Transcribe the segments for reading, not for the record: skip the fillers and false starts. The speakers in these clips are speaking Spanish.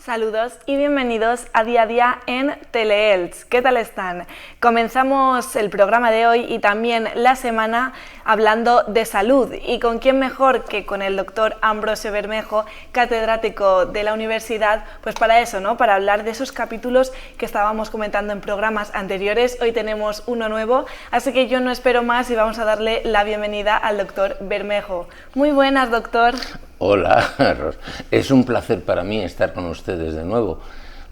Saludos y bienvenidos a Día en Teleelch. ¿Qué tal están? Comenzamos el programa de hoy y también la semana hablando de salud. ¿Y con quién mejor que con el doctor Ambrosio Bermejo, catedrático de la universidad? Pues para eso, ¿no? Para hablar de esos capítulos que estábamos comentando en programas anteriores. Hoy tenemos uno nuevo, así que yo no espero más y vamos a darle la bienvenida al doctor Bermejo. Muy buenas, doctor. Hola, es un placer para mí estar con ustedes de nuevo.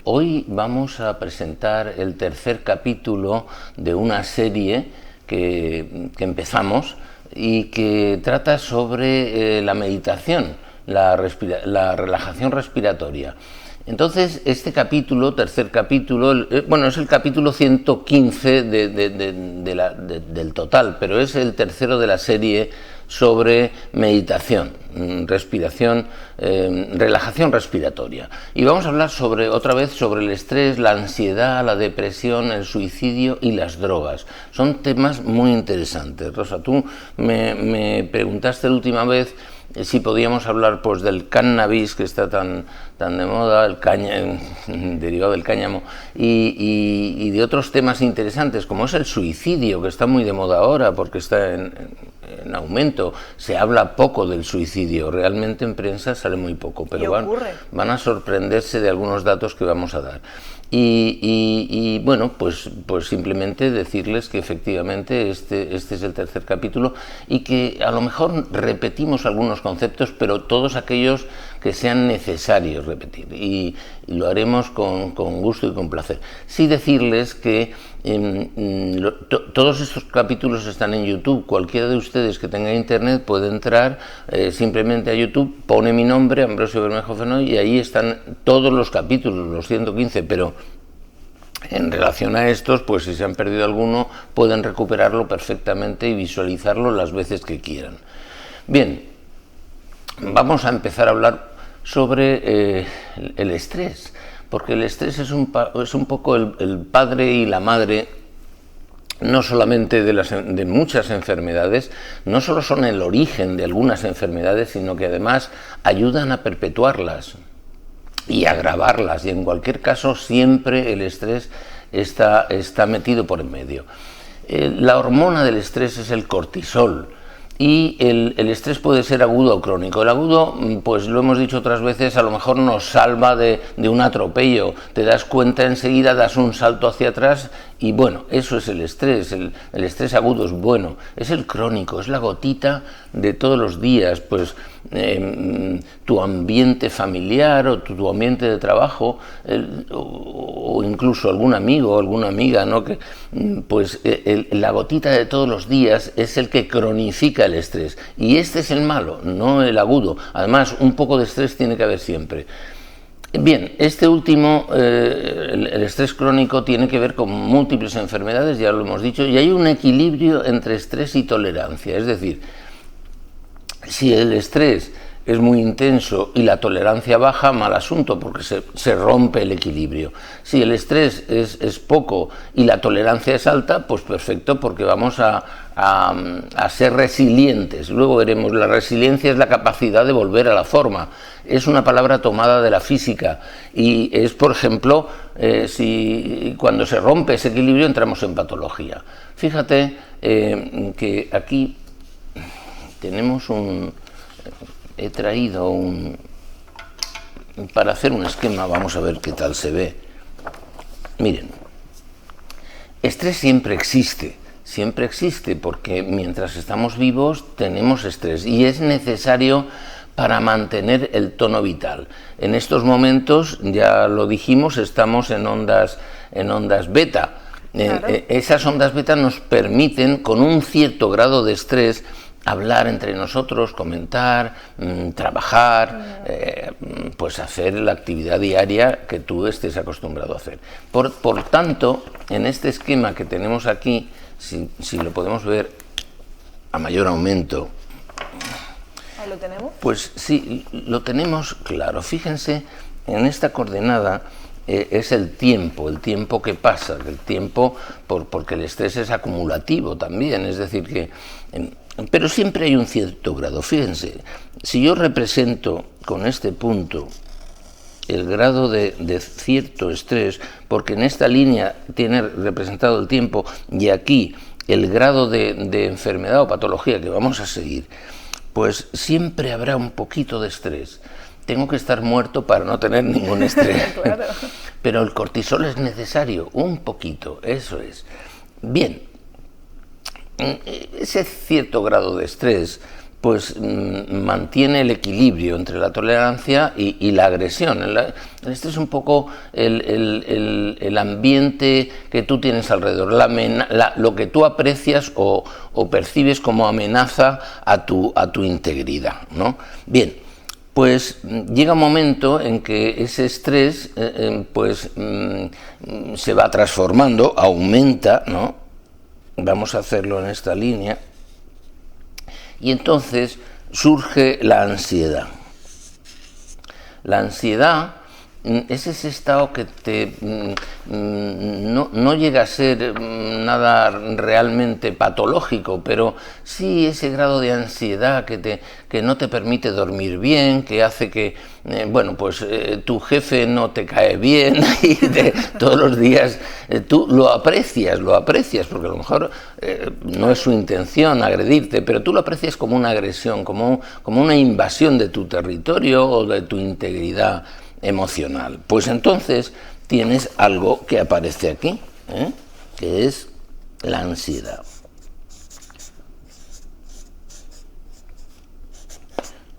Hoy vamos a presentar el tercer capítulo de una serie que empezamos y que trata sobre la meditación, la relajación respiratoria. Entonces, este capítulo, tercer capítulo, bueno, es el capítulo 115 del total, pero es el tercero de la serie sobre meditación, respiración, relajación respiratoria. Y vamos a hablar otra vez sobre el estrés, la ansiedad, la depresión, el suicidio y las drogas. Son temas muy interesantes. Rosa, tú me preguntaste la última vez si podíamos hablar pues del cannabis, que está tan de moda, derivado del cáñamo, y de otros temas interesantes, como es el suicidio, que está muy de moda ahora porque está en aumento. Se habla poco del suicidio, realmente en prensa sale muy poco, pero van a sorprenderse de algunos datos que vamos a dar. Y bueno, pues simplemente decirles que efectivamente este es el tercer capítulo y que a lo mejor repetimos algunos conceptos, pero todos aquellos que sean necesarios repetir, y lo haremos con gusto y con placer. Sí decirles que todos estos capítulos están en YouTube. Cualquiera de ustedes que tenga internet puede entrar simplemente a YouTube, pone mi nombre, Ambrosio Bermejo Fenoy, y ahí están todos los capítulos, los 115, pero en relación a estos, pues si se han perdido alguno, pueden recuperarlo perfectamente y visualizarlo las veces que quieran. Bien, vamos a empezar a hablar sobre el estrés, porque el estrés es un poco el padre y la madre, no solamente de muchas enfermedades, no solo son el origen de algunas enfermedades, sino que además ayudan a perpetuarlas y agravarlas, y en cualquier caso siempre el estrés está metido por en medio. La hormona del estrés es el cortisol, y el estrés puede ser agudo o crónico. El agudo, pues lo hemos dicho otras veces, a lo mejor nos salva de un atropello, te das cuenta enseguida, das un salto hacia atrás y bueno, eso es el estrés. El estrés agudo es bueno. Es el crónico, es la gotita de todos los días, pues tu ambiente familiar o tu ambiente de trabajo, o incluso algún amigo o alguna amiga, ¿no? Que pues la gotita de todos los días es el que cronifica el estrés, y este es el malo, no el agudo. Además, un poco de estrés tiene que haber siempre. Bien, este último, el estrés crónico, tiene que ver con múltiples enfermedades, ya lo hemos dicho, y hay un equilibrio entre estrés y tolerancia. Es decir, si el estrés es muy intenso y la tolerancia baja, mal asunto, porque se rompe el equilibrio. Si el estrés es poco y la tolerancia es alta, pues perfecto, porque vamos a ser resilientes. Luego veremos, la resiliencia es la capacidad de volver a la forma. Es una palabra tomada de la física y es, por ejemplo, si cuando se rompe ese equilibrio entramos en patología. Fíjate que aquí tenemos he traído para hacer un esquema, vamos a ver qué tal se ve. Miren, estrés siempre existe porque mientras estamos vivos tenemos estrés y es necesario para mantener el tono vital. En estos momentos, ya lo dijimos, estamos en ondas beta. Claro. Esas ondas beta nos permiten, con un cierto grado de estrés, hablar entre nosotros, comentar, trabajar, pues hacer la actividad diaria que tú estés acostumbrado a hacer. Por tanto, en este esquema que tenemos aquí, si lo podemos ver a mayor aumento, ¿ahí lo tenemos? Pues sí, lo tenemos claro. Fíjense, en esta coordenada es el tiempo que pasa, el tiempo, porque el estrés es acumulativo también, es decir que... Pero siempre hay un cierto grado. Fíjense, si yo represento con este punto el grado de cierto estrés, porque en esta línea tiene representado el tiempo y aquí el grado de enfermedad o patología que vamos a seguir, pues siempre habrá un poquito de estrés. Tengo que estar muerto para no tener ningún estrés. Claro. Pero el cortisol es necesario, un poquito, eso es. Bien, ese cierto grado de estrés pues mantiene el equilibrio entre la tolerancia y la agresión. Este es un poco el ambiente que tú tienes alrededor, lo que tú aprecias o percibes como amenaza a tu integridad, ¿no? Bien, pues llega un momento en que ese estrés se va transformando, aumenta, ¿no? Vamos a hacerlo en esta línea. Y entonces surge la ansiedad. La ansiedad es ese estado que no llega a ser nada realmente patológico, pero sí ese grado de ansiedad que no te permite dormir bien, que hace que tu jefe no te cae bien y todos los días tú lo aprecias, porque a lo mejor no es su intención agredirte, pero tú lo aprecias como una agresión, como una invasión de tu territorio o de tu integridad emocional. Pues entonces tienes algo que aparece aquí, que es la ansiedad.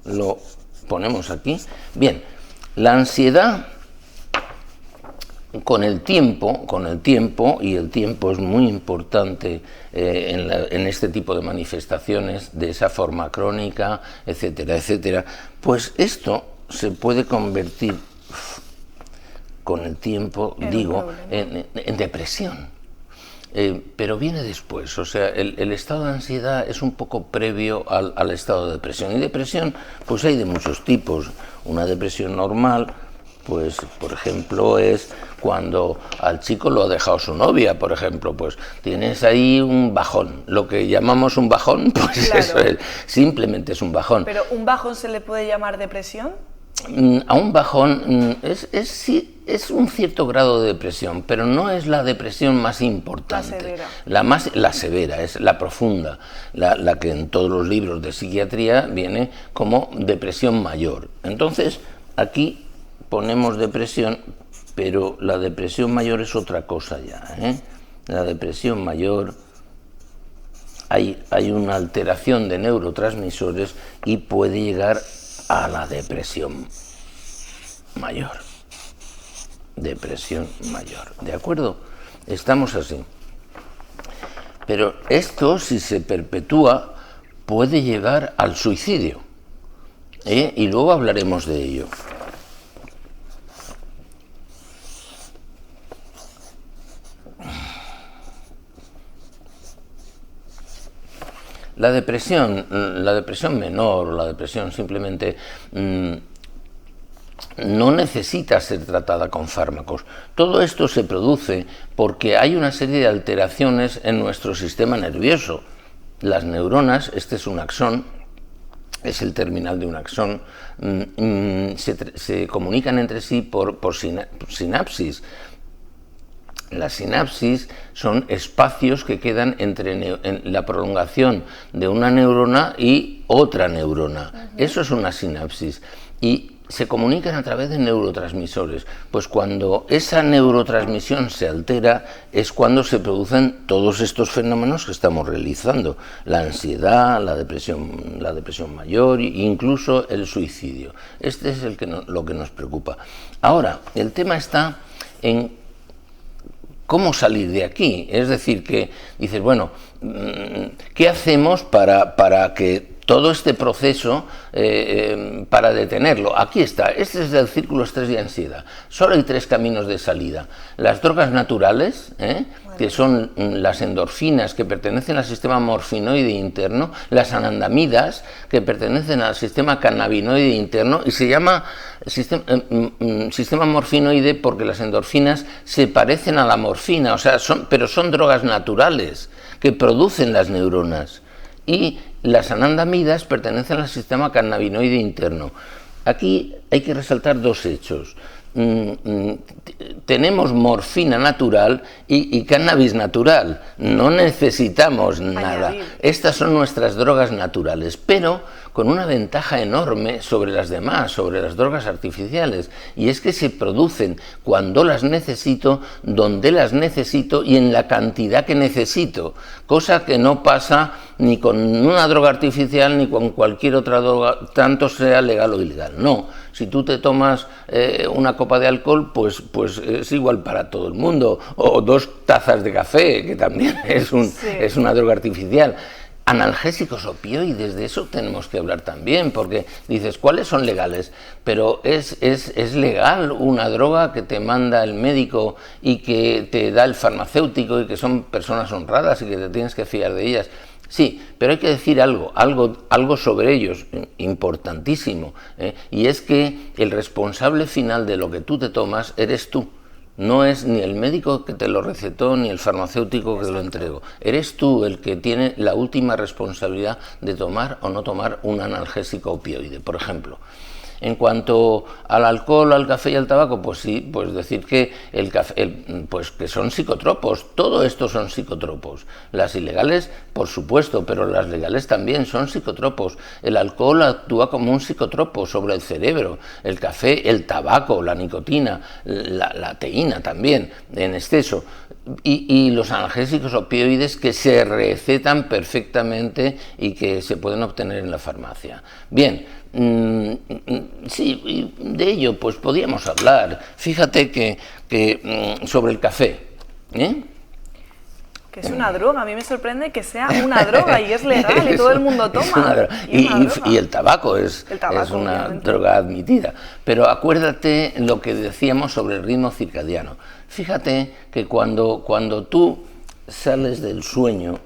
Lo ponemos aquí. Bien, la ansiedad con el tiempo, y el tiempo es muy importante en este tipo de manifestaciones de esa forma crónica, etcétera, etcétera, pues esto se puede convertir con el tiempo, en depresión. Pero viene después, o sea, el estado de ansiedad es un poco previo al estado de depresión. Y depresión, pues hay de muchos tipos. Una depresión normal, pues, por ejemplo, es cuando al chico lo ha dejado su novia, por ejemplo, pues tienes ahí un bajón. Lo que llamamos un bajón, pues claro, eso es, simplemente es un bajón. ¿Pero un bajón se le puede llamar depresión? A un bajón es un cierto grado de depresión, pero no es la depresión más importante. La severa, es la profunda, la que en todos los libros de psiquiatría viene como depresión mayor. Entonces, aquí ponemos depresión, pero la depresión mayor es otra cosa ya, ¿eh? La depresión mayor, hay una alteración de neurotransmisores y puede llegar a la depresión mayor. Depresión mayor, ¿de acuerdo? Estamos así. Pero esto, si se perpetúa, puede llegar al suicidio, y luego hablaremos de ello. La depresión menor, la depresión simplemente no necesita ser tratada con fármacos. Todo esto se produce porque hay una serie de alteraciones en nuestro sistema nervioso. Las neuronas, este es un axón, es el terminal de un axón, se comunican entre sí por sinapsis. Las sinapsis son espacios que quedan entre la prolongación de una neurona y otra neurona. Eso es una sinapsis. Y se comunican a través de neurotransmisores. Pues cuando esa neurotransmisión se altera es cuando se producen todos estos fenómenos que estamos realizando. La ansiedad, la depresión mayor e incluso el suicidio. Este es lo que nos preocupa. Ahora, el tema está en ¿cómo salir de aquí? Es decir, que dices, bueno, ¿qué hacemos para que todo este proceso, para detenerlo? Aquí está, este es el círculo estrés y ansiedad. Solo hay 3 caminos de salida. Las drogas naturales, que son las endorfinas, que pertenecen al sistema morfinoide interno, las anandamidas, que pertenecen al sistema cannabinoide interno, y se llama sistema morfinoide porque las endorfinas se parecen a la morfina, o sea, pero son drogas naturales que producen las neuronas. Y las anandamidas pertenecen al sistema cannabinoide interno. aquí hay que resaltar dos hechos. Tenemos morfina natural y cannabis natural, no necesitamos nada. Estas son nuestras drogas naturales, pero con una ventaja enorme sobre las demás, sobre las drogas artificiales, y es que se producen cuando las necesito, donde las necesito y en la cantidad que necesito, cosa que no pasa ni con una droga artificial ni con cualquier otra droga, tanto sea legal o ilegal. No, si tú te tomas una copa de alcohol, pues es igual para todo el mundo, o 2 tazas de café, que también es una droga artificial. Analgésicos, opioides, de eso tenemos que hablar también, porque dices, ¿cuáles son legales? Pero ¿es legal una droga que te manda el médico y que te da el farmacéutico y que son personas honradas y que te tienes que fiar de ellas? Sí, pero hay que decir algo sobre ellos, importantísimo, y es que el responsable final de lo que tú te tomas eres tú. No es ni el médico que te lo recetó ni el farmacéutico que te lo entregó. Eres tú el que tiene la última responsabilidad de tomar o no tomar un analgésico opioide, por ejemplo. En cuanto al alcohol, al café y al tabaco, pues sí, pues decir que pues que son psicotropos, todo esto son psicotropos. Las ilegales, por supuesto, pero las legales también son psicotropos. El alcohol actúa como un psicotropo sobre el cerebro, el café, el tabaco, la nicotina, la teína también, en exceso. Y los analgésicos opioides que se recetan perfectamente y que se pueden obtener en la farmacia. Bien, sí, de ello pues podríamos hablar. Fíjate que sobre el café, que es una droga, a mí me sorprende que sea una droga y es legal y todo el mundo toma. Y el tabaco es una droga admitida. Pero acuérdate lo que decíamos sobre el ritmo circadiano. Fíjate que cuando tú sales del sueño,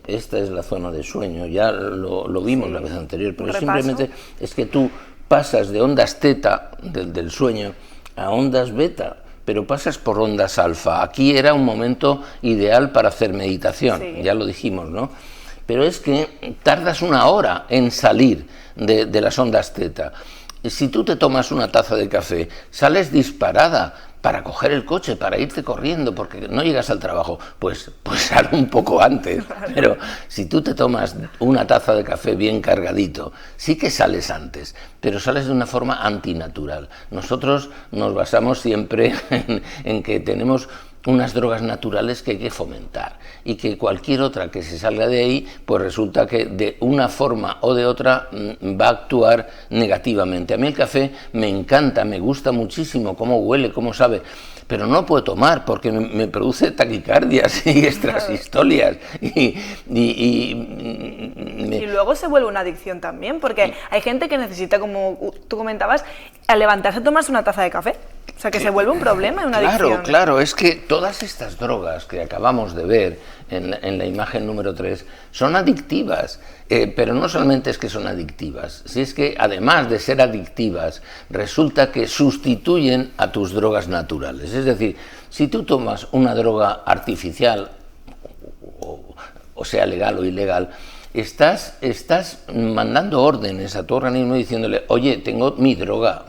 esta es la zona de sueño, ya lo vimos la vez anterior, pero simplemente es que tú pasas de ondas teta del sueño a ondas beta, pero pasas por ondas alfa. Aquí era un momento ideal para hacer meditación, ya lo dijimos, ¿no? Pero es que tardas 1 hora en salir de las ondas teta. Si tú te tomas una taza de café, sales disparada para coger el coche, para irte corriendo, porque no llegas al trabajo, pues sal un poco antes. Pero si tú te tomas una taza de café bien cargadito, sí que sales antes, pero sales de una forma antinatural. Nosotros nos basamos siempre en que tenemos unas drogas naturales que hay que fomentar y que cualquier otra que se salga de ahí, pues resulta que de una forma o de otra va a actuar negativamente. A mí el café me encanta, me gusta muchísimo cómo huele, cómo sabe, pero no puedo tomar porque me produce taquicardias y extrasistolias y luego se vuelve una adicción también, porque hay gente que necesita, como tú comentabas, al levantarse tomarse una taza de café. O sea, que se vuelve un problema, una adicción. Claro, es que todas estas drogas que acabamos de ver en la imagen número 3 son adictivas, pero no solamente es que son adictivas, si es que además de ser adictivas, resulta que sustituyen a tus drogas naturales. Es decir, si tú tomas una droga artificial, o sea legal o ilegal, estás mandando órdenes a tu organismo diciéndole, oye, tengo mi droga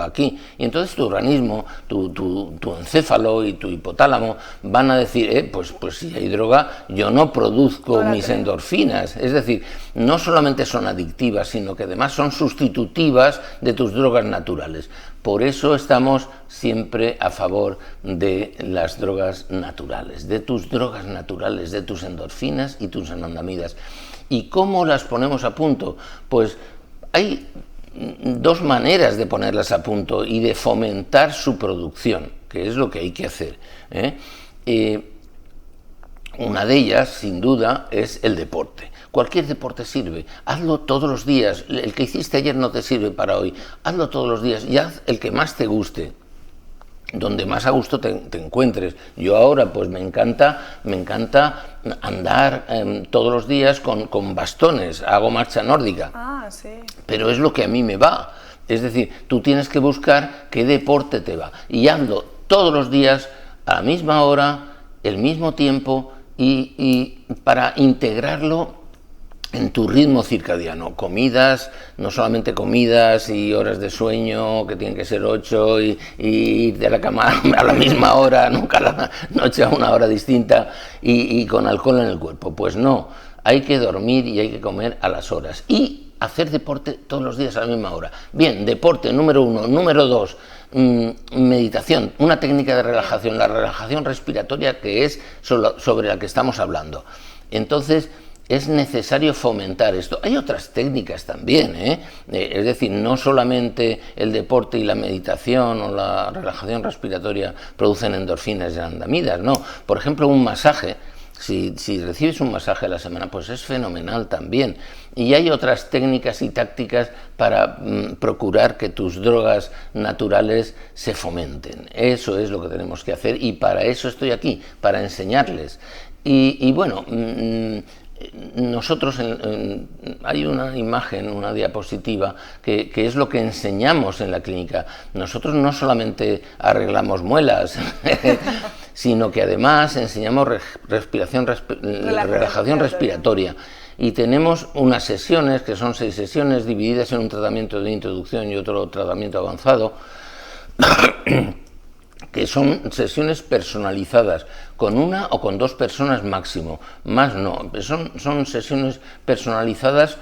aquí. Y entonces tu organismo, tu encéfalo y tu hipotálamo van a decir, pues si hay droga, yo no produzco mis endorfinas. Es decir, no solamente son adictivas, sino que además son sustitutivas de tus drogas naturales. Por eso estamos siempre a favor de las drogas naturales, de tus drogas naturales, de tus endorfinas y tus anandamidas. ¿Y cómo las ponemos a punto? Pues hay 2 maneras de ponerlas a punto y de fomentar su producción, que es lo que hay que hacer. Una de ellas, sin duda, es el deporte. Cualquier deporte sirve, hazlo todos los días. El que hiciste ayer no te sirve para hoy, hazlo todos los días y haz el que más te guste, donde más a gusto te encuentres. Yo ahora pues me encanta andar todos los días con bastones, hago marcha nórdica, pero es lo que a mí me va. Es decir, tú tienes que buscar qué deporte te va y hazlo todos los días a la misma hora, el mismo tiempo y para integrarlo en tu ritmo circadiano, comidas, no solamente comidas y horas de sueño, que tienen que ser 8 y irte a la cama a la misma hora, nunca a la noche a una hora distinta y con alcohol en el cuerpo. Pues no, hay que dormir y hay que comer a las horas y hacer deporte todos los días a la misma hora. Bien, deporte número 1, número 2, meditación, una técnica de relajación, la relajación respiratoria, que es sobre la que estamos hablando. Entonces, es necesario fomentar esto. Hay otras técnicas también, es decir, no solamente el deporte y la meditación o la relajación respiratoria producen endorfinas y andamidas, no. Por ejemplo, un masaje, si recibes un masaje a la semana, pues es fenomenal también. Y hay otras técnicas y tácticas para procurar que tus drogas naturales se fomenten. Eso es lo que tenemos que hacer y para eso estoy aquí, para enseñarles. Y bueno, nosotros hay una imagen, una diapositiva que es lo que enseñamos en la clínica. Nosotros no solamente arreglamos muelas, sino que además enseñamos relajación respiratoria. Y tenemos unas sesiones, que son 6 sesiones, divididas en un tratamiento de introducción y otro tratamiento avanzado, que son sesiones personalizadas, con una o con 2 personas máximo, más no, son sesiones personalizadas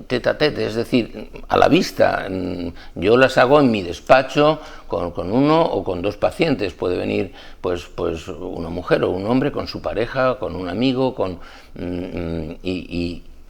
tete a tete, es decir, a la vista. Yo las hago en mi despacho con 1 o con 2 pacientes, puede venir pues una mujer o un hombre con su pareja, con un amigo,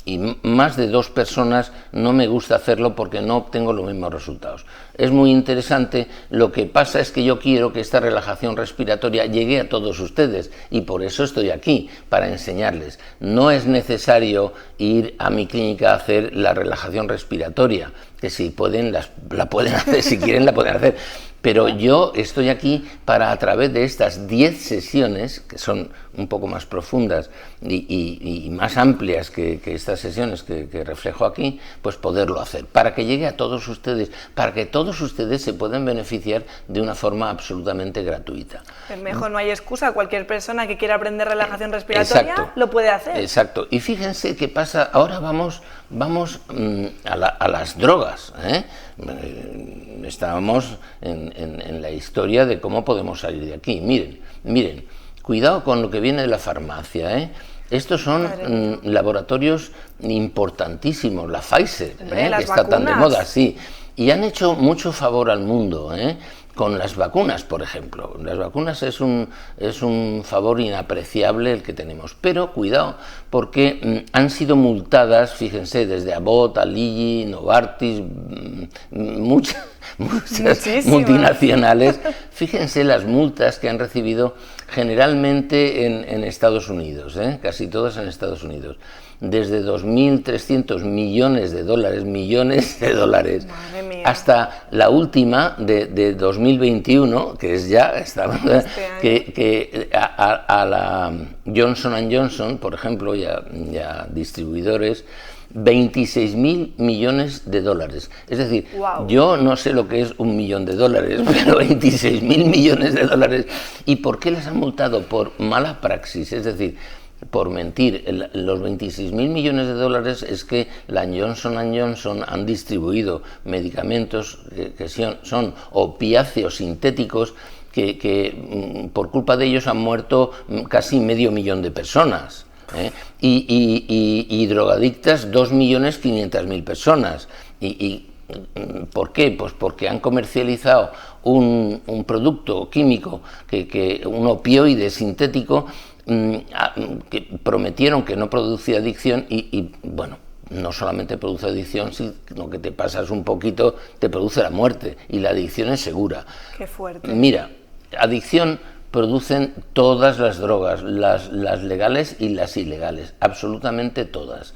y más de 2 personas no me gusta hacerlo porque no obtengo los mismos resultados. Es muy interesante, lo que pasa es que yo quiero que esta relajación respiratoria llegue a todos ustedes y por eso estoy aquí, para enseñarles. No es necesario ir a mi clínica a hacer la relajación respiratoria, que si pueden, la pueden hacer, si quieren la pueden hacer. Pero yo estoy aquí para, a través de estas 10 sesiones, que son un poco más profundas y más amplias que estas sesiones que reflejo aquí, pues poderlo hacer, para que llegue a todos ustedes, para que todos ustedes se puedan beneficiar de una forma absolutamente gratuita. Mejor no hay excusa, cualquier persona que quiera aprender relajación respiratoria lo puede hacer. Exacto, y fíjense qué pasa, ahora vamos a las drogas, Estábamos en la historia de cómo podemos salir de aquí. Miren, cuidado con lo que viene de la farmacia, Estos son laboratorios importantísimos, la Pfizer, que está tan de moda, sí, y han hecho mucho favor al mundo, con las vacunas, por ejemplo. Las vacunas es un favor inapreciable el que tenemos, pero cuidado, porque han sido multadas, fíjense, desde Abbott, Lilly, Novartis, muchas multinacionales. Fíjense las multas que han recibido generalmente en Estados Unidos, casi todas en Estados Unidos. Desde 2.300 millones de dólares, hasta la última de 2021, que es ya, que a la Johnson & Johnson, por ejemplo, ya distribuidores, 26.000 millones de dólares. Es decir, yo no sé lo que es $1 millón, pero 26.000 millones de dólares. ¿Y por qué las han multado? Por mala praxis, es decir, por mentir. Los 26.000 millones de dólares es que la Johnson & Johnson han distribuido medicamentos que son opiáceos sintéticos que por culpa de ellos han muerto casi 500.000 de personas. Y drogadictas 2.500.000 personas. ¿Por qué? Pues porque han comercializado un producto químico, un opioide sintético, que prometieron que no producía adicción y bueno, no solamente produce adicción, sino que te pasas un poquito, te produce la muerte, y la adicción es segura. Qué fuerte. Mira, adicción producen todas las drogas, las legales y las ilegales, absolutamente todas.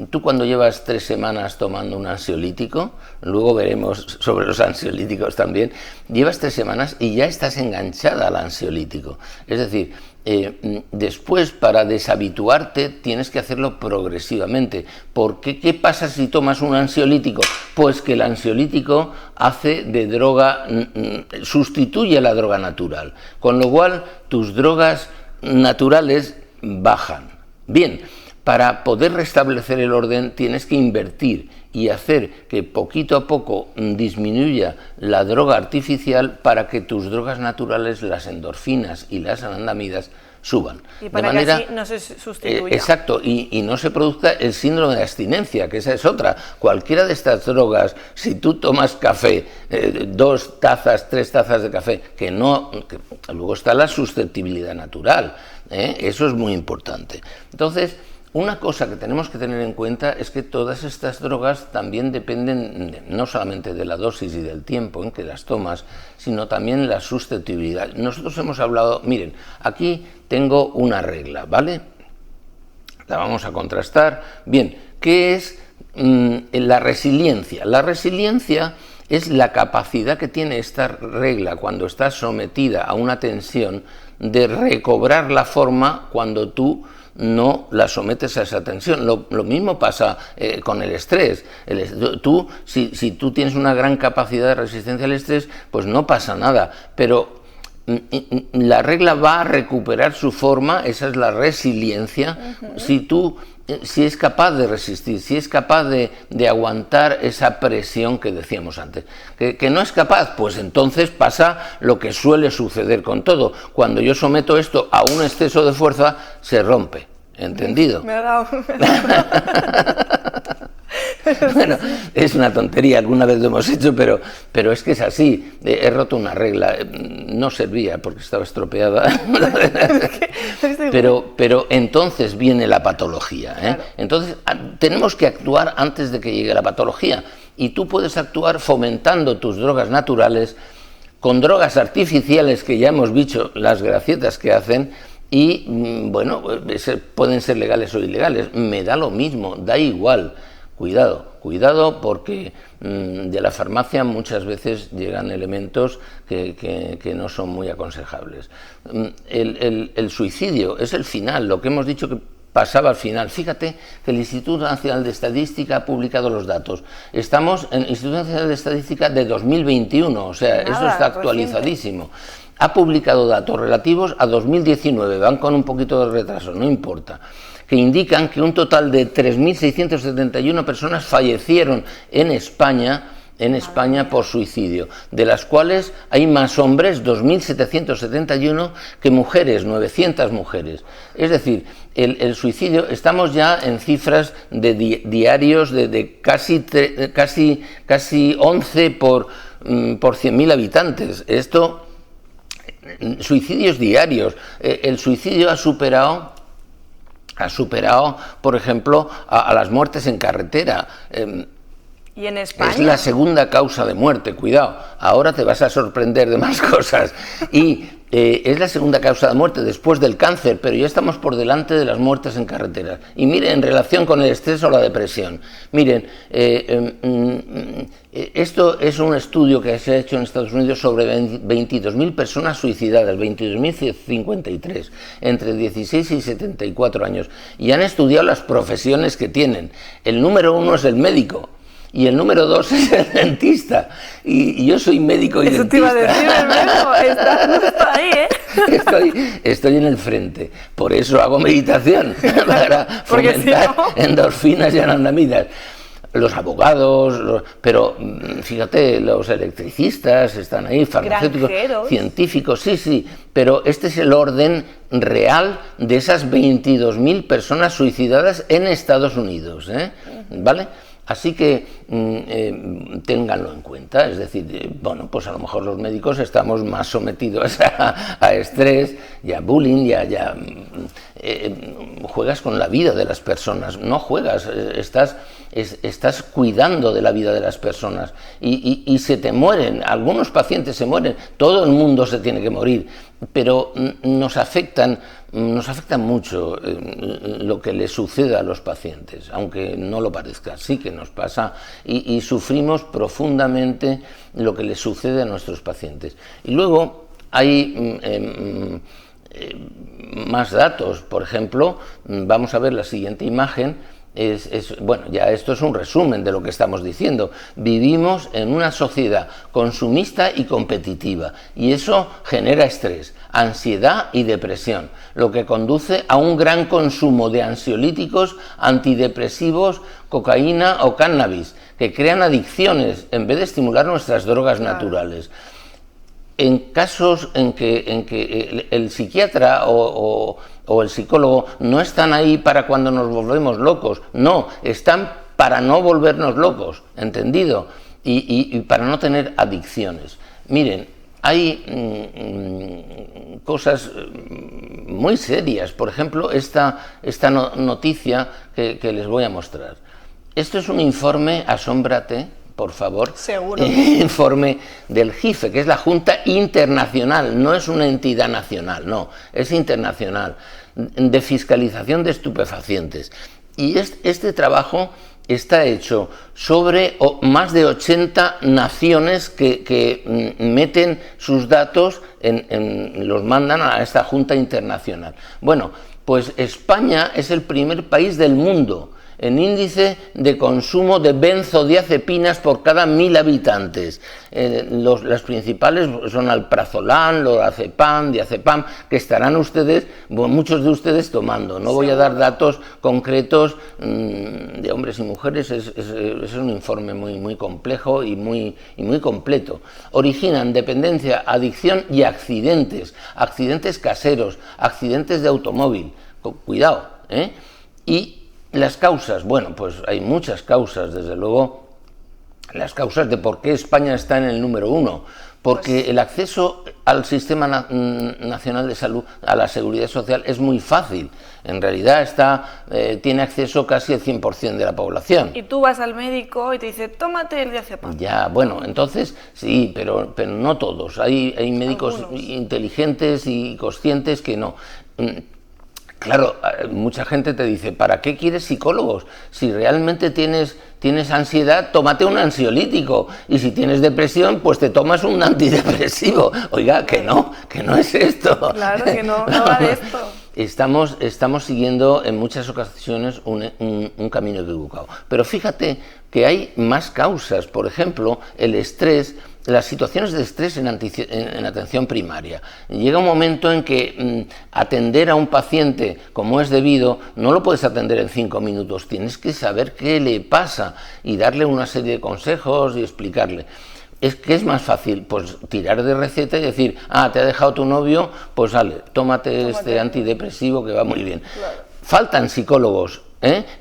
Tú cuando llevas 3 semanas tomando un ansiolítico, luego veremos sobre los ansiolíticos también, llevas 3 semanas y ya estás enganchada al ansiolítico. Es decir, después, para deshabituarte, tienes que hacerlo progresivamente. Porque ¿qué pasa si tomas un ansiolítico? Pues que el ansiolítico hace de droga, sustituye a la droga natural, con lo cual tus drogas naturales bajan. Bien, para poder restablecer el orden tienes que invertir y hacer que poquito a poco disminuya la droga artificial para que tus drogas naturales, las endorfinas y las anandamidas, suban. Y para de manera, que así no se sustituya. Exacto, y no se produzca el síndrome de abstinencia, que esa es otra. Cualquiera de estas drogas, si tú tomas café, 2 tazas, 3 tazas de café, que luego está la susceptibilidad natural, eso es muy importante. Entonces, una cosa que tenemos que tener en cuenta es que todas estas drogas también dependen no solamente de la dosis y del tiempo en que las tomas, sino también la susceptibilidad. Nosotros hemos hablado, miren, aquí tengo una regla, ¿vale? La vamos a contrastar. Bien, ¿qué es la resiliencia? La resiliencia es la capacidad que tiene esta regla cuando está sometida a una tensión de recobrar la forma cuando tú no la sometes a esa tensión. Lo mismo pasa con el estrés. Si tú tienes una gran capacidad de resistencia al estrés, pues no pasa nada, pero la regla va a recuperar su forma, esa es la resiliencia, si es capaz de resistir, si es capaz de aguantar esa presión que decíamos antes. Que no es capaz, pues entonces pasa lo que suele suceder con todo. Cuando yo someto esto a un exceso de fuerza, se rompe. ¿Entendido? Me ha dado. Bueno, es una tontería, alguna vez lo hemos hecho, pero es que es así. He roto una regla, no servía porque estaba estropeada. pero entonces viene la patología, Claro. Entonces tenemos que actuar antes de que llegue la patología, y tú puedes actuar fomentando tus drogas naturales con drogas artificiales, que ya hemos visto las gracietas que hacen, y bueno, pueden ser legales o ilegales, me da lo mismo, da igual. Cuidado porque de la farmacia muchas veces llegan elementos que no son muy aconsejables. El suicidio es el final, lo que hemos dicho que pasaba al final. Fíjate que el Instituto Nacional de Estadística ha publicado los datos. Estamos en el Instituto Nacional de Estadística de 2021, o sea, eso está actualizadísimo. Ha publicado datos relativos a 2019, van con un poquito de retraso, no importa, que indican que un total de 3.671 personas fallecieron en España por suicidio, de las cuales hay más hombres, 2.771, que mujeres, 900 mujeres. Es decir, el suicidio, estamos ya en cifras de diarios de casi 11 por 100.000 habitantes. Esto, suicidios diarios. El suicidio ha superado, por ejemplo, a las muertes en carretera. ¿Y en España? Es la segunda causa de muerte, cuidado, ahora te vas a sorprender de más cosas. Y es la segunda causa de muerte después del cáncer, pero ya estamos por delante de las muertes en carreteras. Y miren, en relación con el estrés o la depresión, miren, esto es un estudio que se ha hecho en Estados Unidos sobre 22.000 personas suicidadas, 22.053, entre 16 y 74 años, y han estudiado las profesiones que tienen. El número 1 es el médico. Y el número 2 es el dentista. Y yo soy médico y Eso dentista. Eso te iba a decir, hermano. Estás justo ahí, Estoy en el frente. Por eso hago meditación. Para fomentar endorfinas y anandamidas. Los abogados, pero fíjate, los electricistas están ahí, farmacéuticos, granjeros, científicos, sí, pero este es el orden real de esas 22.000 personas suicidadas en Estados Unidos, ¿vale? Así que ténganlo en cuenta, es decir, bueno, pues a lo mejor los médicos estamos más sometidos a estrés y a bullying, juegas con la vida de las personas, no juegas, estás cuidando de la vida de las personas y se te mueren, algunos pacientes se mueren, todo el mundo se tiene que morir, pero nos afectan mucho lo que les sucede a los pacientes, aunque no lo parezca, sí que nos pasa y sufrimos profundamente lo que les sucede a nuestros pacientes. Y luego hay más datos, por ejemplo, vamos a ver la siguiente imagen. bueno, ya esto es un resumen de lo que estamos diciendo. Vivimos en una sociedad consumista y competitiva y eso genera estrés, ansiedad y depresión, lo que conduce a un gran consumo de ansiolíticos, antidepresivos, cocaína o cannabis, que crean adicciones en vez de estimular nuestras drogas naturales. En casos en que el psiquiatra o el psicólogo no están ahí para cuando nos volvemos locos, no, están para no volvernos locos, ¿entendido? Y para no tener adicciones. Miren, hay cosas muy serias, por ejemplo, esta noticia que les voy a mostrar. Esto es un informe, asómbrate, por favor. Seguro. Informe del JIFE, que es la Junta Internacional, no es una entidad nacional, no, es internacional, de fiscalización de estupefacientes. Y este trabajo está hecho sobre más de 80 naciones que meten sus datos, los mandan a esta Junta Internacional. Bueno, pues España es el primer país del mundo en índice de consumo de benzodiazepinas por cada 1000 habitantes. Las principales son alprazolam, lorazepam, diazepam, que estarán ustedes, muchos de ustedes tomando. No voy a dar datos concretos de hombres y mujeres, es un informe muy complejo y muy completo. Originan dependencia, adicción y accidentes caseros, accidentes de automóvil. Cuidado, ¿eh? Y las causas, bueno, pues hay muchas causas, desde luego, las causas de por qué España está en el número 1, porque el acceso al Sistema Nacional de Salud, a la Seguridad Social, es muy fácil. En realidad tiene acceso casi el 100% de la población. Y tú vas al médico y te dice, tómate el diazepam. Ya, bueno, entonces sí, pero no todos. Hay médicos inteligentes y conscientes que no. Claro, mucha gente te dice, ¿para qué quieres psicólogos? Si realmente tienes ansiedad, tómate un ansiolítico. Y si tienes depresión, pues te tomas un antidepresivo. Oiga, que no es esto. Claro, que no va de esto. Estamos siguiendo en muchas ocasiones un camino equivocado. Pero fíjate que hay más causas. Por ejemplo, el estrés. Las situaciones de estrés en atención primaria. Llega un momento en que atender a un paciente como es debido, no lo puedes atender en 5 minutos, tienes que saber qué le pasa y darle una serie de consejos y explicarle. ¿Qué es más fácil? Pues tirar de receta y decir, te ha dejado tu novio, pues vale, tómate este antidepresivo que va muy bien. Claro. Faltan psicólogos.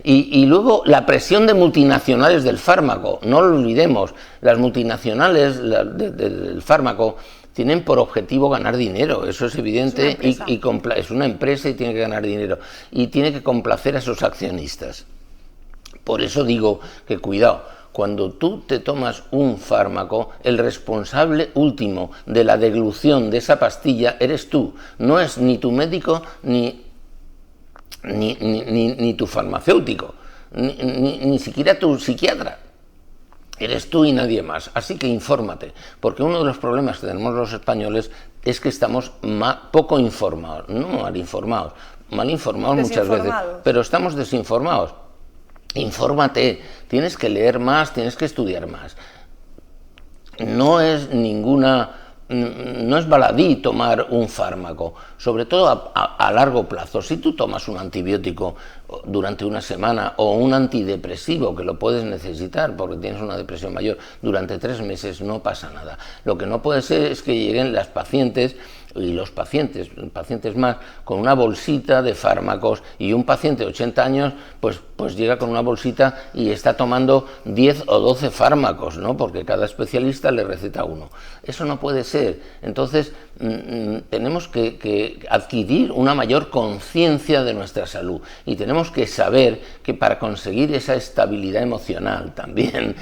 Y luego la presión de multinacionales del fármaco, no lo olvidemos, las multinacionales del fármaco tienen por objetivo ganar dinero, eso es evidente, es una empresa y tiene que ganar dinero y tiene que complacer a sus accionistas. Por eso digo que cuidado, cuando tú te tomas un fármaco, el responsable último de la deglución de esa pastilla eres tú, no es ni tu médico ni tu farmacéutico, ni siquiera tu psiquiatra. Eres tú y nadie más. Así que infórmate, porque uno de los problemas que tenemos los españoles es que estamos poco informados, no mal informados muchas veces, pero estamos desinformados. Infórmate, tienes que leer más, tienes que estudiar más. No es baladí tomar un fármaco, sobre todo a largo plazo. Si tú tomas un antibiótico durante una semana o un antidepresivo, que lo puedes necesitar porque tienes una depresión mayor, durante 3 meses no pasa nada. Lo que no puede ser es que lleguen las pacientes y los pacientes más, con una bolsita de fármacos, y un paciente de 80 años pues llega con una bolsita y está tomando 10 o 12 fármacos, ¿no? Porque cada especialista le receta uno. Eso no puede ser. Entonces tenemos que adquirir una mayor conciencia de nuestra salud y tenemos que saber que para conseguir esa estabilidad emocional también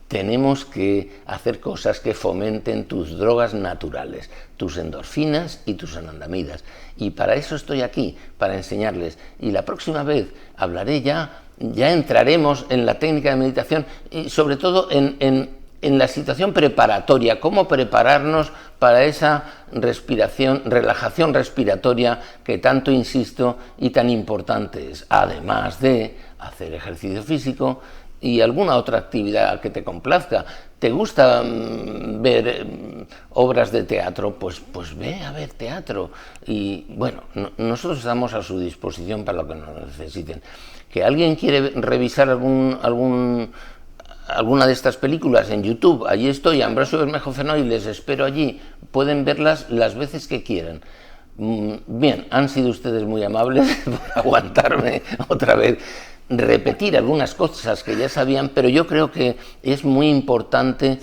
tenemos que hacer cosas que fomenten tus drogas naturales, tus endorfinas y tus anandamidas. Y para eso estoy aquí, para enseñarles. Y la próxima vez hablaré ya entraremos en la técnica de meditación y sobre todo en en la situación preparatoria, cómo prepararnos para esa relajación respiratoria que tanto insisto y tan importante es, además de hacer ejercicio físico y alguna otra actividad que te complazca. ¿Te gusta ver obras de teatro? Pues ve a ver teatro. Y bueno, nosotros estamos a su disposición para lo que nos necesiten. ¿Que alguien quiere revisar alguna de estas películas en YouTube? Allí estoy, Ambrosio Bermejo Fenoy, les espero allí. Pueden verlas las veces que quieran. Bien, han sido ustedes muy amables por aguantarme otra vez, repetir algunas cosas que ya sabían, pero yo creo que es muy importante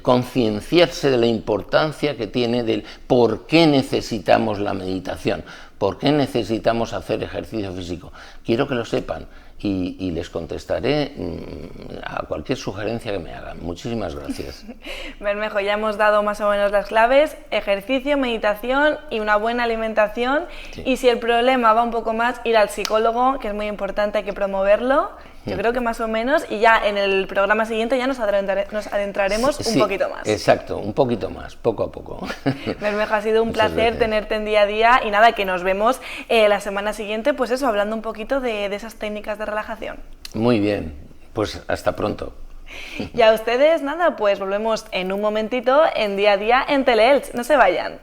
concienciarse de la importancia que tiene del por qué necesitamos la meditación, por qué necesitamos hacer ejercicio físico. Quiero que lo sepan y les contestaré a cualquier sugerencia que me hagan. Muchísimas gracias. Bermejo, ya hemos dado más o menos las claves: ejercicio, meditación y una buena alimentación. Sí. Y si el problema va un poco más, ir al psicólogo, que es muy importante, hay que promoverlo. Yo creo que más o menos, y ya en el programa siguiente ya nos adentraremos un poquito más. Exacto, un poquito más, poco a poco. Bermejo, ha sido un placer tenerte en Día a Día, y nada, que nos vemos la semana siguiente, pues eso, hablando un poquito de esas técnicas de relajación. Muy bien, pues hasta pronto. Y a ustedes, nada, pues volvemos en un momentito en Día a Día en Teleelch. No se vayan.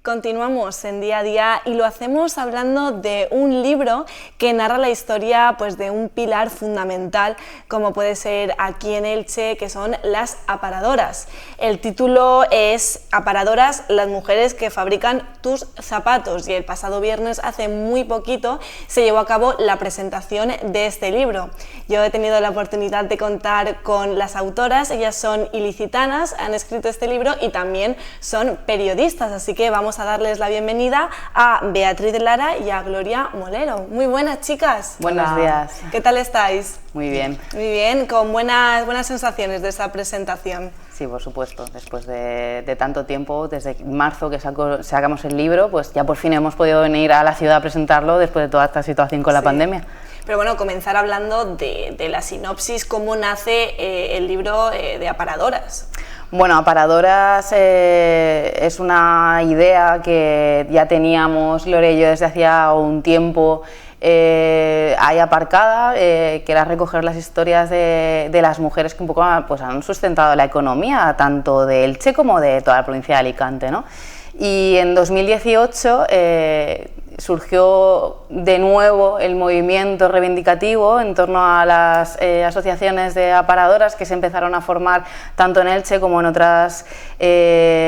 Continuamos en Día a Día y lo hacemos hablando de un libro que narra la historia, pues, de un pilar fundamental como puede ser aquí en Elche, que son las aparadoras. El título es Aparadoras, las mujeres que fabrican tus zapatos, y el pasado viernes, hace muy poquito, se llevó a cabo la presentación de este libro. Yo he tenido la oportunidad de contar con las autoras. Ellas son ilicitanas, han escrito este libro y también son periodistas, así que vamos a darles la bienvenida a Beatriz Lara y a Gloria Molero. Muy buenas, chicas. Buenos días. ¿Qué tal estáis? Muy bien. Muy bien, con buenas sensaciones de esta presentación. Sí, por supuesto. Después de tanto tiempo, desde marzo que sacamos el libro, pues ya por fin hemos podido venir a la ciudad a presentarlo después de toda esta situación con la pandemia. Pero bueno, comenzar hablando de la sinopsis, cómo nace el libro de Aparadoras. Bueno, Aparadoras es una idea que ya teníamos Gloria y yo desde hacía un tiempo ahí aparcada, que era recoger las historias de las mujeres que un poco, pues, han sustentado la economía tanto de Elche como de toda la provincia de Alicante, ¿no? Y en 2018 surgió de nuevo el movimiento reivindicativo en torno a las asociaciones de aparadoras que se empezaron a formar tanto en Elche como en otras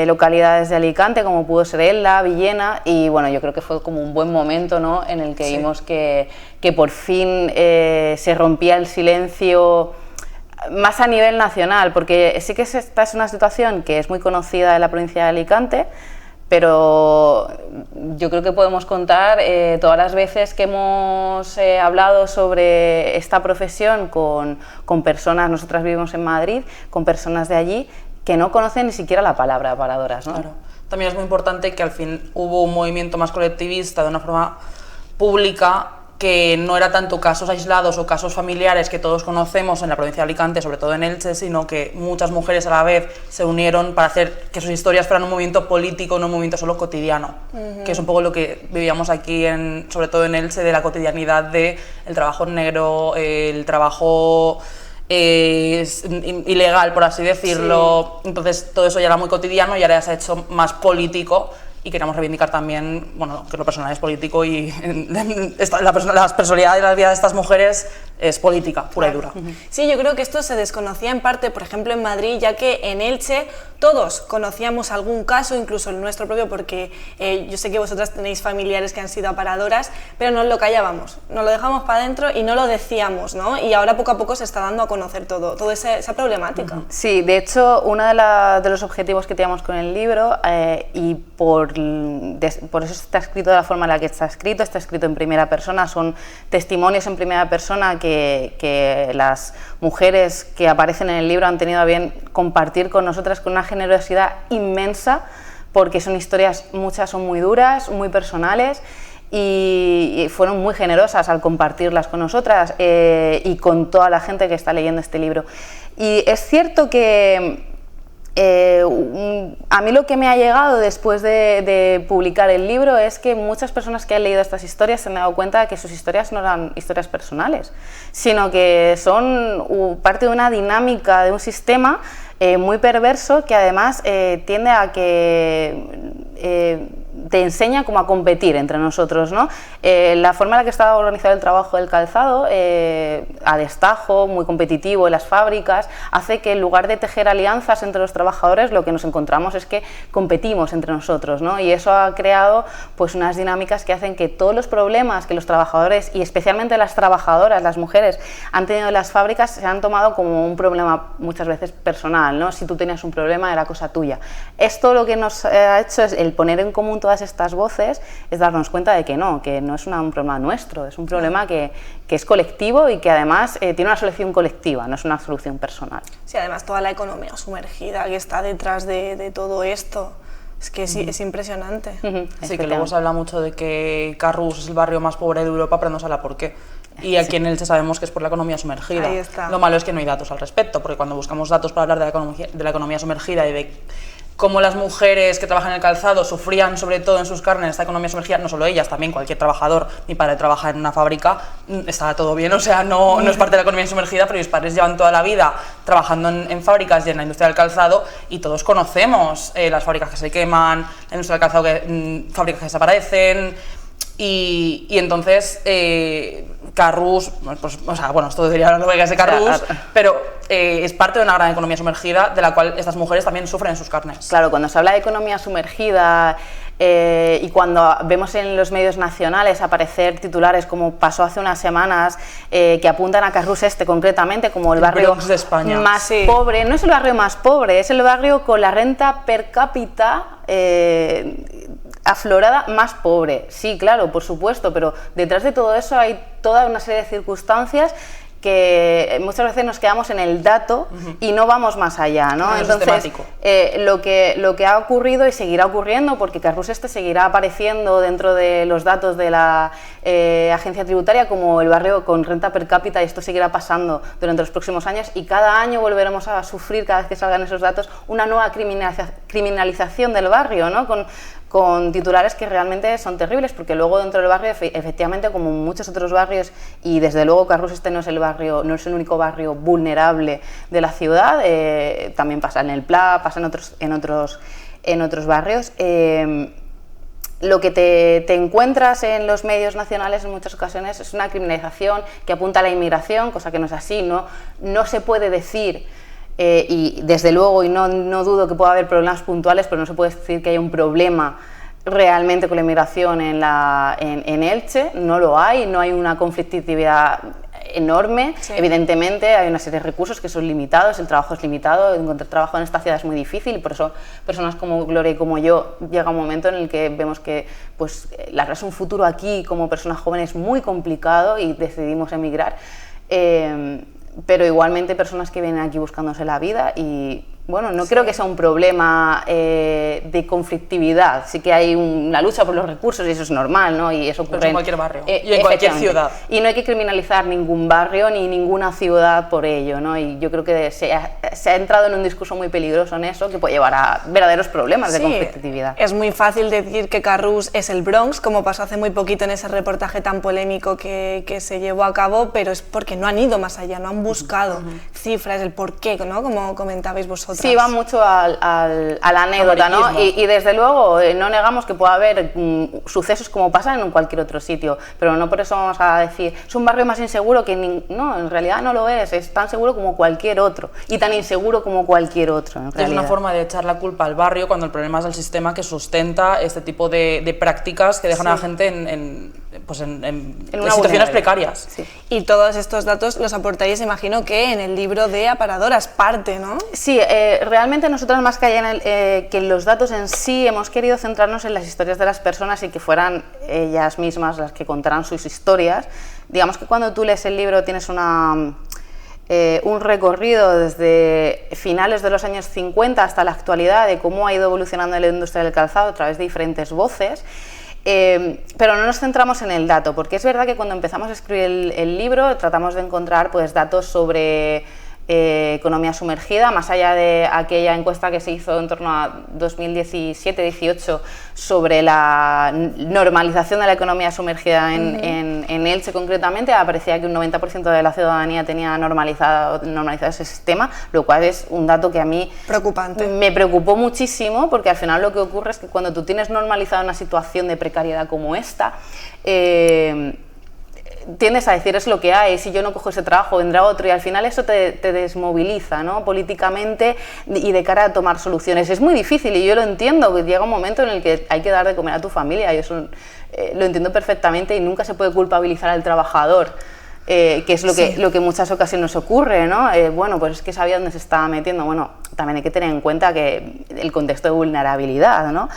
localidades de Alicante, como pudo ser Elda, Villena, y bueno, yo creo que fue como un buen momento, ¿no?, en el que vimos que por fin se rompía el silencio más a nivel nacional, porque sí que esta es una situación que es muy conocida en la provincia de Alicante, pero yo creo que podemos contar todas las veces que hemos hablado sobre esta profesión con personas, nosotras vivimos en Madrid, con personas de allí que no conocen ni siquiera la palabra aparadoras, ¿no? Claro. También es muy importante que al fin hubo un movimiento más colectivista de una forma pública, que no era tanto casos aislados o casos familiares que todos conocemos en la provincia de Alicante, sobre todo en Elche, sino que muchas mujeres a la vez se unieron para hacer que sus historias fueran un movimiento político, no un movimiento solo cotidiano, que es un poco lo que vivíamos aquí, sobre todo en Elche, de la cotidianidad del trabajo negro, el trabajo ilegal, por así decirlo. Sí. Entonces todo eso ya era muy cotidiano y ahora ya se ha hecho más político. Y queremos reivindicar también, bueno, que lo personal es político y la personalidad y la vida de estas mujeres es política, pura y dura. Sí, yo creo que esto se desconocía en parte, por ejemplo, en Madrid, ya que en Elche todos conocíamos algún caso, incluso el nuestro propio, porque yo sé que vosotras tenéis familiares que han sido aparadoras, pero nos lo callábamos, nos lo dejamos para adentro y no lo decíamos, ¿no? Y ahora poco a poco se está dando a conocer toda esa problemática. Sí, de hecho, uno de los objetivos que teníamos con el libro, y por eso está escrito de la forma en la que está escrito en primera persona, son testimonios en primera persona que que las mujeres que aparecen en el libro han tenido a bien compartir con nosotras con una generosidad inmensa, porque son historias, muchas son muy duras, muy personales, y fueron muy generosas al compartirlas con nosotras y con toda la gente que está leyendo este libro. Y es cierto que a mí lo que me ha llegado después de publicar el libro es que muchas personas que han leído estas historias se han dado cuenta de que sus historias no eran historias personales, sino que son parte de una dinámica, de un sistema muy perverso que además tiende a que te enseña como a competir entre nosotros, ¿no? La forma en la que está organizado el trabajo del calzado, a destajo, muy competitivo en las fábricas, hace que en lugar de tejer alianzas entre los trabajadores, lo que nos encontramos es que competimos entre nosotros, ¿no? Y eso ha creado pues unas dinámicas que hacen que todos los problemas que los trabajadores, y especialmente las trabajadoras, las mujeres, han tenido en las fábricas, se han tomado como un problema muchas veces personal, ¿no? Si tú tenías un problema era cosa tuya. Esto lo que nos ha hecho es el poner en común todas estas voces, es darnos cuenta de que no es un problema nuestro, es un problema que es colectivo y que además tiene una solución colectiva, no es una solución personal. Sí, además toda la economía sumergida que está detrás de todo esto, es que es impresionante. Sí, que luego se habla mucho de que Carrús es el barrio más pobre de Europa, pero no se habla por qué. Y aquí en Elche sabemos que es por la economía sumergida. Ahí está. Lo malo es que no hay datos al respecto, porque cuando buscamos datos para hablar de la economía sumergida y de cómo las mujeres que trabajan en el calzado sufrían sobre todo en sus carnes esta economía sumergida, no solo ellas, también cualquier trabajador. Mi padre trabaja en una fábrica, estaba todo bien, o sea, no es parte de la economía sumergida, pero mis padres llevan toda la vida trabajando en fábricas y en la industria del calzado, y todos conocemos las fábricas que se queman, la industria del calzado, fábricas que desaparecen. Y entonces Carrús, pues, o sea, bueno, esto debería hablar de Carrús, pero es parte de una gran economía sumergida de la cual estas mujeres también sufren en sus carnes. Claro, cuando se habla de economía sumergida y cuando vemos en los medios nacionales aparecer titulares como pasó hace unas semanas que apuntan a Carrús concretamente como el barrio de España. Más pobre, no es el barrio más pobre, es el barrio con la renta per cápita aflorada más pobre. Sí, claro, por supuesto, pero detrás de todo eso hay toda una serie de circunstancias que muchas veces nos quedamos en el dato y no vamos más allá, ¿no? Entonces, lo que ha ocurrido y seguirá ocurriendo, porque Carrús seguirá apareciendo dentro de los datos de la agencia tributaria como el barrio con renta per cápita, y esto seguirá pasando durante los próximos años, y cada año volveremos a sufrir, cada vez que salgan esos datos, una nueva criminalización del barrio, ¿no? Con titulares que realmente son terribles, porque luego dentro del barrio, efectivamente, como muchos otros barrios, y desde luego Carrús no es el único barrio vulnerable de la ciudad, también pasa en el Pla, pasa en otros barrios. Lo que te encuentras en los medios nacionales en muchas ocasiones es una criminalización que apunta a la inmigración, cosa que no es así, no se puede decir. Y desde luego, y no dudo que pueda haber problemas puntuales, pero no se puede decir que haya un problema realmente con la inmigración en Elche, no lo hay, no hay una conflictividad enorme, sí. Evidentemente hay una serie de recursos que son limitados, el trabajo es limitado, encontrar trabajo en esta ciudad es muy difícil, y por eso personas como Gloria y como yo llega un momento en el que vemos que pues, largarse un futuro aquí como personas jóvenes es muy complicado y decidimos emigrar. Pero igualmente personas que vienen aquí buscándose la vida y bueno, no creo que sea un problema de conflictividad, sí que hay una lucha por los recursos y eso es normal, ¿no? Y eso ocurre en cualquier barrio y en cualquier ciudad. Y no hay que criminalizar ningún barrio ni ninguna ciudad por ello, ¿no? Y yo creo que se ha entrado en un discurso muy peligroso en eso que puede llevar a verdaderos problemas de conflictividad. Es muy fácil decir que Carrús es el Bronx, como pasó hace muy poquito en ese reportaje tan polémico que se llevó a cabo, pero es porque no han ido más allá, no han buscado cifras, el porqué, ¿no? Como comentabais vosotros. Sí, va mucho a la anécdota, ¿no? Y desde luego no negamos que pueda haber sucesos como pasan en cualquier otro sitio, pero no por eso vamos a decir es un barrio más inseguro que no, en realidad no lo es tan seguro como cualquier otro y tan inseguro como cualquier otro. Es una forma de echar la culpa al barrio cuando el problema es el sistema que sustenta este tipo de prácticas que dejan a la gente pues en una situaciones vulnerabilidad. precarias. Sí. Y todos estos datos los aportáis, imagino que en el libro de Aparadoras, parte, ¿no? Sí, realmente nosotros más que que en los datos en sí hemos querido centrarnos en las historias de las personas y que fueran ellas mismas las que contaran sus historias. Digamos que cuando tú lees el libro tienes un recorrido desde finales de los años 50 hasta la actualidad de cómo ha ido evolucionando la industria del calzado a través de diferentes voces. Pero no nos centramos en el dato, porque es verdad que cuando empezamos a escribir el libro tratamos de encontrar pues, datos sobre economía sumergida, más allá de aquella encuesta que se hizo en torno a 2017-18 sobre la normalización de la economía sumergida en Elche concretamente. Aparecía que un 90% de la ciudadanía tenía normalizado ese sistema, lo cual es un dato que a mí Preocupante. me preocupó muchísimo, porque al final lo que ocurre es que cuando tú tienes normalizada una situación de precariedad como esta, tiendes a decir es lo que hay, si yo no cojo ese trabajo vendrá otro, y al final eso te desmoviliza, ¿no? Políticamente y de cara a tomar soluciones. Es muy difícil y yo lo entiendo, que llega un momento en el que hay que dar de comer a tu familia y eso lo entiendo perfectamente, y nunca se puede culpabilizar al trabajador, que es lo que en muchas ocasiones ocurre, ¿no? Bueno, pues es que sabía dónde se estaba metiendo. Bueno, también hay que tener en cuenta que el contexto de vulnerabilidad, ¿no?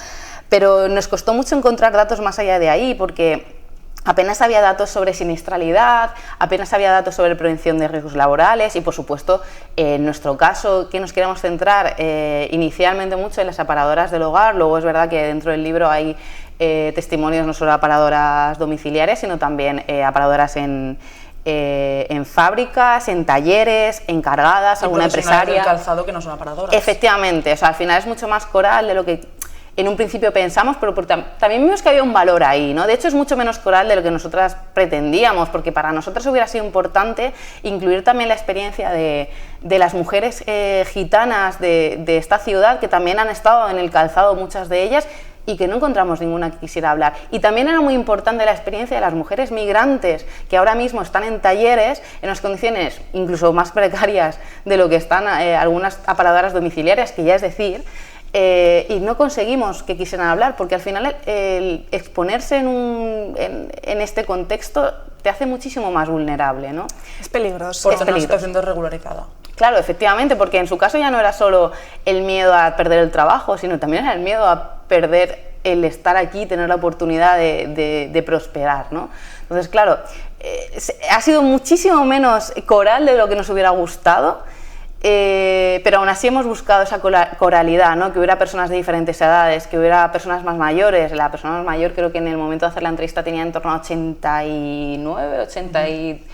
Pero nos costó mucho encontrar datos más allá de ahí, porque apenas había datos sobre siniestralidad, apenas había datos sobre prevención de riesgos laborales y, por supuesto, en nuestro caso, que nos queremos centrar inicialmente mucho en las aparadoras del hogar. Luego es verdad que dentro del libro hay testimonios no solo de aparadoras domiciliarias, sino también aparadoras en fábricas, en talleres, encargadas, alguna empresaria. Del calzado que no son aparadoras. Efectivamente, o sea, al final es mucho más coral de lo que en un principio pensamos, pero también vimos que había un valor ahí, ¿no? De hecho, es mucho menos coral de lo que nosotras pretendíamos, porque para nosotras hubiera sido importante incluir también la experiencia de las mujeres gitanas de esta ciudad, que también han estado en el calzado, muchas de ellas, y que no encontramos ninguna que quisiera hablar. Y también era muy importante la experiencia de las mujeres migrantes, que ahora mismo están en talleres en unas condiciones incluso más precarias de lo que están algunas aparadoras domiciliarias, que ya es decir, y no conseguimos que quisieran hablar, porque al final el exponerse en este contexto te hace muchísimo más vulnerable, ¿no? Es peligroso. Por tener una situación desregularizada. Claro, efectivamente, porque en su caso ya no era solo el miedo a perder el trabajo, sino también era el miedo a perder el estar aquí, tener la oportunidad de prosperar, ¿no? Entonces, claro, ha sido muchísimo menos coral de lo que nos hubiera gustado, pero aún así hemos buscado esa coralidad, ¿no? Que hubiera personas de diferentes edades, que hubiera personas más mayores. La persona más mayor creo que en el momento de hacer la entrevista tenía en torno a 89, 80 y...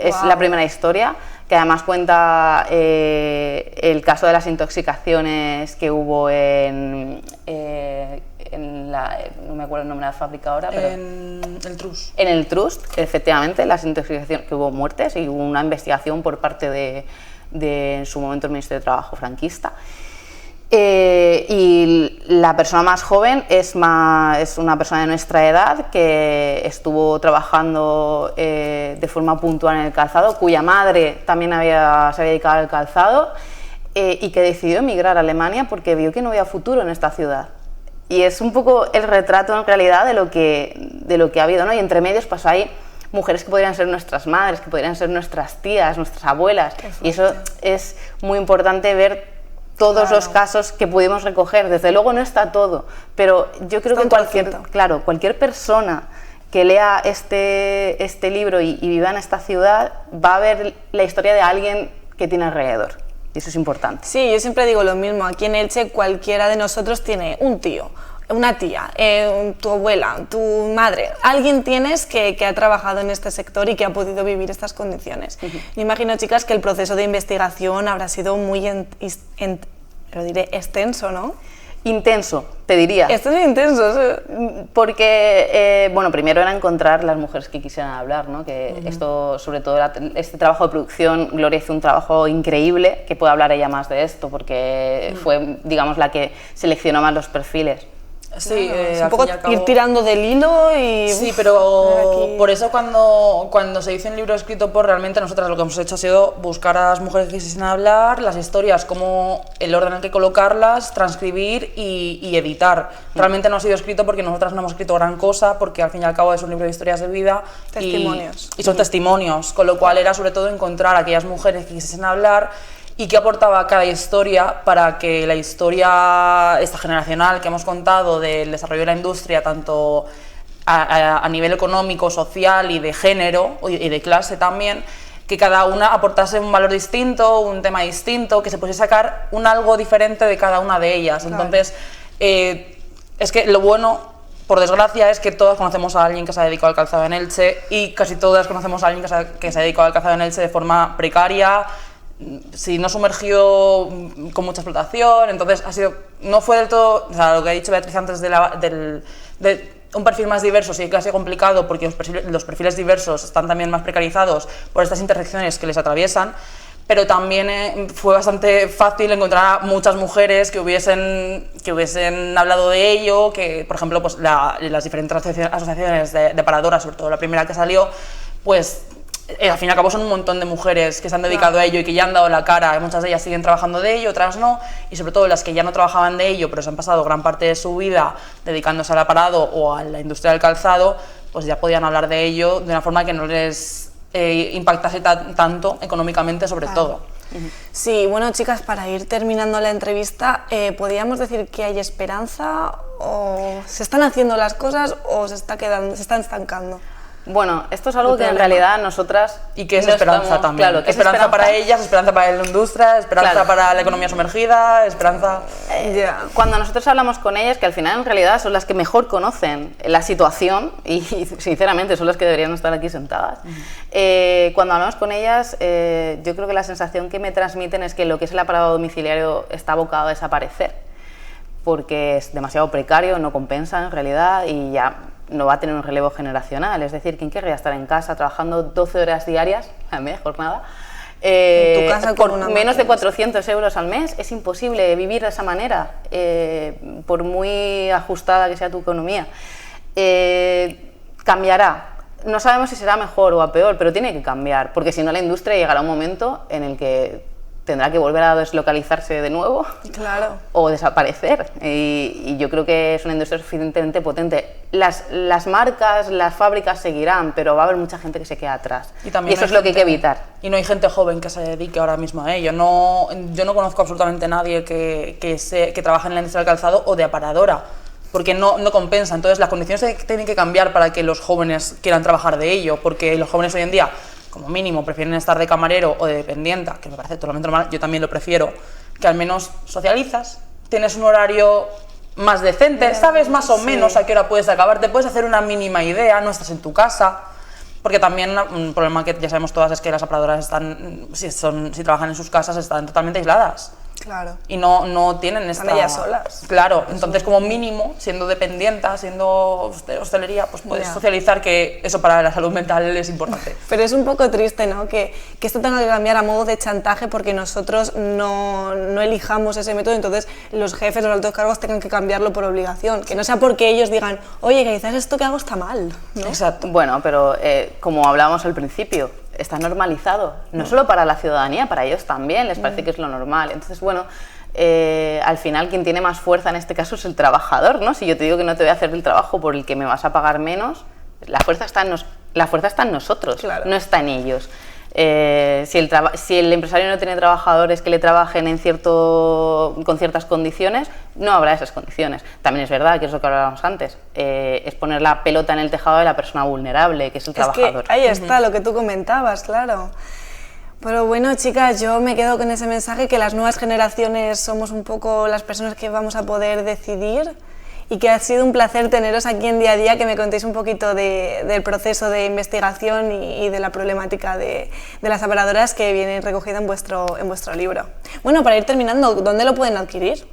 Es la primera historia, que además cuenta el caso de las intoxicaciones que hubo no me acuerdo el nombre de la fábrica ahora, pero En el Trust. En el Trust, efectivamente, las intoxicaciones, que hubo muertes y hubo una investigación por parte de en su momento el Ministerio de Trabajo franquista. Y la persona más joven es una persona de nuestra edad que estuvo trabajando de forma puntual en el calzado, cuya madre también se había dedicado al calzado, y que decidió emigrar a Alemania porque vio que no había futuro en esta ciudad. Y es un poco el retrato en realidad de lo que ha habido, ¿no? Y entre medios pues hay mujeres que podrían ser nuestras madres, que podrían ser nuestras tías, nuestras abuelas, y eso es muy importante ver todos los casos que pudimos recoger. Desde luego no está todo, pero yo creo que cualquier persona que lea este libro y viva en esta ciudad va a ver la historia de alguien que tiene alrededor, y eso es importante. Sí, yo siempre digo lo mismo, aquí en Elche cualquiera de nosotros tiene un tío, una tía, tu abuela, tu madre, alguien tienes que ha trabajado en este sector y que ha podido vivir estas condiciones. Me imagino, chicas, que el proceso de investigación habrá sido muy extenso, ¿no? Intenso, te diría. Esto es intenso, ¿sí? Porque, bueno, primero era encontrar las mujeres que quisieran hablar, ¿no? Que esto, sobre todo este trabajo de producción, Gloria hizo un trabajo increíble, que puede hablar ella más de esto, porque fue, digamos, la que seleccionó más los perfiles. Sí, un poco ir tirando del hilo y... Sí, pero por eso cuando se dice un libro escrito por, realmente nosotras lo que hemos hecho ha sido buscar a las mujeres que quisiesen hablar, las historias, como el orden en el que colocarlas, transcribir y editar. Realmente no ha sido escrito porque nosotras no hemos escrito gran cosa, porque al fin y al cabo es un libro de historias de vida. Testimonios. Y son testimonios, con lo cual era sobre todo encontrar a aquellas mujeres que quisiesen hablar y qué aportaba cada historia para que la historia esta generacional que hemos contado del desarrollo de la industria, tanto a nivel económico, social y de género y de clase también, que cada una aportase un valor distinto, un tema distinto, que se pudiese sacar un algo diferente de cada una de ellas. Claro. Entonces, es que lo bueno, por desgracia, es que todas conocemos a alguien que se ha dedicado al calzado en Elche y casi todas conocemos a alguien que se ha dedicado al calzado en Elche de forma precaria, si no sumergió con mucha explotación. Entonces no fue del todo, o sea, lo que ha dicho Beatriz antes de un perfil más diverso, sí que ha sido complicado porque los perfiles diversos están también más precarizados por estas intersecciones que les atraviesan, pero también fue bastante fácil encontrar a muchas mujeres que hubiesen hablado de ello, que por ejemplo pues las diferentes asociaciones de paradoras, sobre todo la primera que salió, pues al fin y al cabo son un montón de mujeres que se han dedicado a ello y que ya han dado la cara. Muchas de ellas siguen trabajando de ello, otras no, y sobre todo las que ya no trabajaban de ello pero se han pasado gran parte de su vida dedicándose al aparado o a la industria del calzado, pues ya podían hablar de ello de una forma que no les impactase tanto económicamente, sobre todo. Sí, bueno, chicas, para ir terminando la entrevista, ¿podríamos decir que hay esperanza o se están haciendo las cosas o se están estancando? Bueno, esto es algo que en realidad nosotras... Y que es esperanza también. Claro, que esperanza para ellas, esperanza para la industria, esperanza para la economía sumergida, esperanza... Cuando nosotros hablamos con ellas, que al final en realidad son las que mejor conocen la situación y sinceramente son las que deberían estar aquí sentadas, cuando hablamos con ellas, yo creo que la sensación que me transmiten es que lo que es el aparado domiciliario está abocado a desaparecer, porque es demasiado precario, no compensa en realidad y ya no va a tener un relevo generacional. Es decir, ¿quién querría estar en casa trabajando 12 horas diarias a media jornada? En tu casa por menos de 400 euros al mes es imposible vivir de esa manera, por muy ajustada que sea tu economía. Cambiará. No sabemos si será mejor o a peor, pero tiene que cambiar, porque si no la industria llegará a un momento en el que tendrá que volver a deslocalizarse de nuevo, claro, o desaparecer. Y yo creo que es una industria suficientemente potente. Las marcas, las fábricas seguirán, pero va a haber mucha gente que se queda atrás. Y eso es lo que hay que evitar. Y no hay gente joven que se dedique ahora mismo a ello. Yo no conozco absolutamente a nadie que trabaje en la industria del calzado o de aparadora, porque no compensa. Entonces las condiciones tienen que cambiar para que los jóvenes quieran trabajar de ello, porque los jóvenes hoy en día, como mínimo, prefieren estar de camarero o de dependienta, que me parece totalmente normal, yo también lo prefiero, que al menos socializas, tienes un horario más decente, sabes más o menos a qué hora puedes acabar, te puedes hacer una mínima idea, no estás en tu casa, porque también un problema que ya sabemos todas es que las aparadoras si trabajan en sus casas, están totalmente aisladas. Claro. Y no tienen esta... Están ellas solas. Claro, entonces como mínimo, siendo dependienta, siendo hostelería, pues puedes socializar, que eso para la salud mental es importante. Pero es un poco triste, ¿no?, que esto tenga que cambiar a modo de chantaje porque nosotros no elijamos ese método, entonces los jefes, los altos cargos tengan que cambiarlo por obligación, que no sea porque ellos digan, oye, que quizás esto que hago está mal, ¿no? Exacto. Bueno, pero como hablábamos al principio, está normalizado, no solo para la ciudadanía, para ellos también les parece que es lo normal. Entonces, bueno, al final quien tiene más fuerza en este caso es el trabajador, ¿no? Si yo te digo que no te voy a hacer el trabajo por el que me vas a pagar menos, la fuerza está en nosotros, claro, no está en ellos. Si el empresario no tiene trabajadores que le trabajen con ciertas condiciones, no habrá esas condiciones. También es verdad, que es lo que hablábamos antes, es poner la pelota en el tejado de la persona vulnerable, que es el trabajador. Que ahí está lo que tú comentabas, claro. Pero bueno, chicas, yo me quedo con ese mensaje, que las nuevas generaciones somos un poco las personas que vamos a poder decidir, y que ha sido un placer teneros aquí en Día a Día, que me contéis un poquito del proceso de investigación y de la problemática de las aparadoras que viene recogida en vuestro libro. Bueno, para ir terminando, ¿dónde lo pueden adquirir?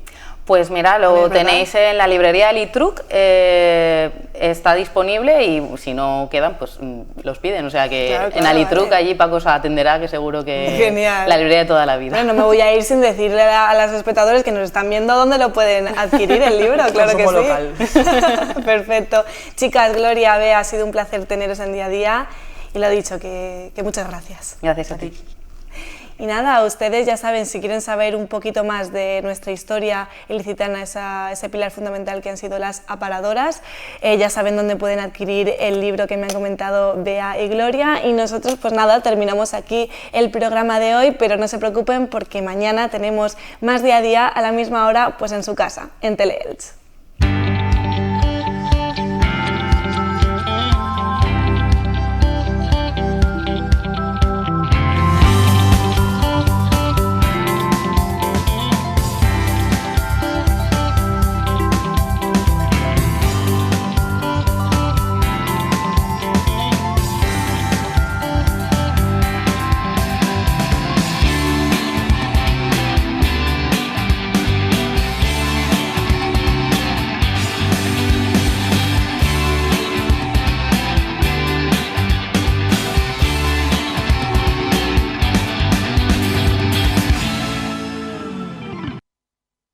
Pues mira, lo tenéis en la librería del Itruc, está disponible y si no quedan, pues los piden. O sea que Claro, en Alitruc allí Paco os atenderá, que seguro que Genial. la librería de toda la vida. Bueno, no me voy a ir sin decirle a los espectadores que nos están viendo dónde lo pueden adquirir el libro, claro que Consumo sí. local. Perfecto. Chicas, Gloria, Bea, ha sido un placer teneros en Día a Día y lo dicho, que muchas gracias. Gracias a ti. Y nada, ustedes ya saben, si quieren saber un poquito más de nuestra historia ilicitana, ese pilar fundamental que han sido las aparadoras, ya saben dónde pueden adquirir el libro que me han comentado Bea y Gloria. Y nosotros, pues nada, terminamos aquí el programa de hoy, pero no se preocupen porque mañana tenemos más Día a Día a la misma hora, pues en su casa, en Tele-Elche.